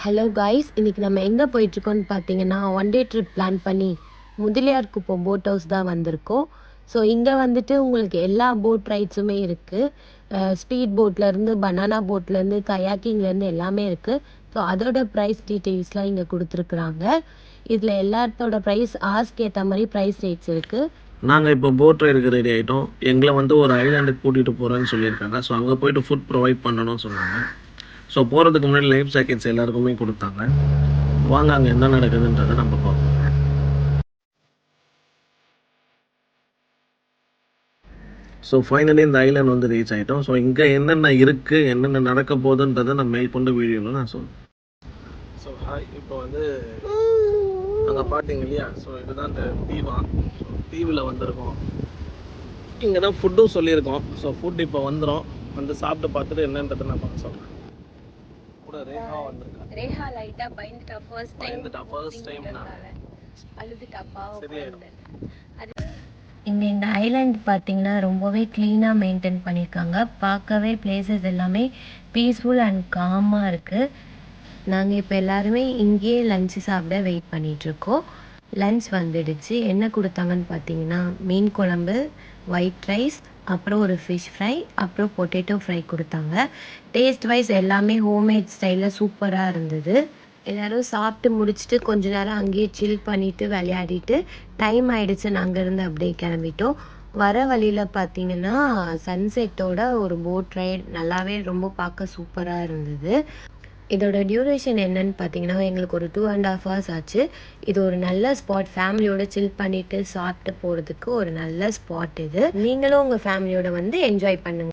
Hello guys, இன்னைக்கு நம்ம எங்கே போயிட்டுருக்கோம்னு பார்த்தீங்கன்னா, ஒன் டே ட்ரிப் பிளான் பண்ணி முதலியார்குப்பம் போட் ஹவுஸ் தான் வந்திருக்கோம். ஸோ இங்கே வந்துட்டு உங்களுக்கு எல்லா போட் ரைட்ஸுமே இருக்குது. ஸ்பீட் போட்லேருந்து பனானா போட்லேருந்து கயாக்கிங்லேருந்து எல்லாமே இருக்குது. ஸோ அதோட ப்ரைஸ் டீட்டெயில்ஸ்லாம் இங்கே கொடுத்துருக்குறாங்க. இதில் எல்லாத்தோட ப்ரைஸ் ஹார்ஸ்க்கு ஏற்ற மாதிரி ப்ரைஸ் ரேட்ஸ் இருக்குது. நாங்கள் இப்போ போட் ரைடுக்கு ரெடி ஆகிட்டோம். எங்களை வந்து ஒரு ஐலாண்டுக்கு கூட்டிகிட்டு போகிறேன்னு சொல்லியிருக்காங்க. ஸோ அங்கே போய்ட்டு ஃபுட் ப்ரொவைட் பண்ணணும்னு சொன்னாங்க. ஸோ போகிறதுக்கு முன்னாடி லைஃப் ஜாக்கெட்ஸ் எல்லாருக்குமே கொடுத்தாங்க. வாங்க அங்கே என்ன நடக்குதுன்றதை நம்ம பார்ப்போம். ஸோ ஃபைனலி இந்த ஐலாண்ட் வந்து ரீச் ஆகிட்டோம். ஸோ இங்கே என்னென்ன இருக்குது, என்னென்ன நடக்க போகுதுன்றதை நான் மேற்கொண்டு வீடியோவில் நான் சொல்லுவேன். ஸோ ஹாய், இப்போ வந்து அங்கே பார்த்தீங்க இல்லையா, ஸோ இதுதான் இந்த தீவா. ஸோ தீவில் வந்திருக்கோம். இங்கே தான் ஃபுட்டும் சொல்லியிருக்கோம். ஸோ ஃபுட் இப்போ வந்துடும். வந்து சாப்பிட்டு பார்த்துட்டு என்னன்றதை நான் பார்க்க சொல்கிறேன். கூட ரேஹா வந்திருக்கா. ரேஹா லைட்டா பயந்துட்டா. First time அழுதுட்டாப்பா. இந்த ஐலாண்ட் பார்த்தீங்கன்னா ரொம்பவே க்ளீனாக மெயின்டைன் பண்ணியிருக்காங்க. பார்க்கவே பிளேசஸ் எல்லாமே பீஸ்ஃபுல் அண்ட் காமாக இருக்குது. நாங்கள் இப்போ எல்லாருமே இங்கேயே லஞ்சு சாப்பிட வெயிட் பண்ணிகிட்ருக்கோம். லன்ச் வந்துடுச்சு. என்ன கொடுத்தாங்கன்னு பார்த்தீங்கன்னா, மீன் குழம்பு, ஒயிட் ரைஸ், அப்புறம் ஒரு ஃபிஷ் ஃப்ரை, அப்புறம் பொட்டேட்டோ ஃப்ரை கொடுத்தாங்க. டேஸ்ட் வைஸ் எல்லாமே ஹோம்மேட் ஸ்டைலில் சூப்பராக இருந்தது. எல்லோரும் சாப்பிட்டு முடிச்சுட்டு கொஞ்ச நேரம் அங்கேயே சில் பண்ணிவிட்டு விளையாடிட்டு டைம் ஆகிடுச்சுன்னு அங்கேருந்து அப்படியே கிளம்பிட்டோம். வர வழியில் பார்த்தீங்கன்னா சன்செட்டோட ஒரு போட் ரைட் நல்லாவே ரொம்ப பார்க்க சூப்பராக இருந்தது. இதோட டியூரேஷன் என்னன்னு பார்த்தீங்கன்னா, எங்களுக்கு ஒரு 2.5 hours ஆச்சு. இது ஒரு நல்ல ஸ்பாட். ஃபேமிலியோட சில் பண்ணிவிட்டு சாப்பிட்டு போகிறதுக்கு ஒரு நல்ல ஸ்பாட் இது. நீங்களும் உங்கள் ஃபேமிலியோட வந்து என்ஜாய் பண்ணுங்கள்.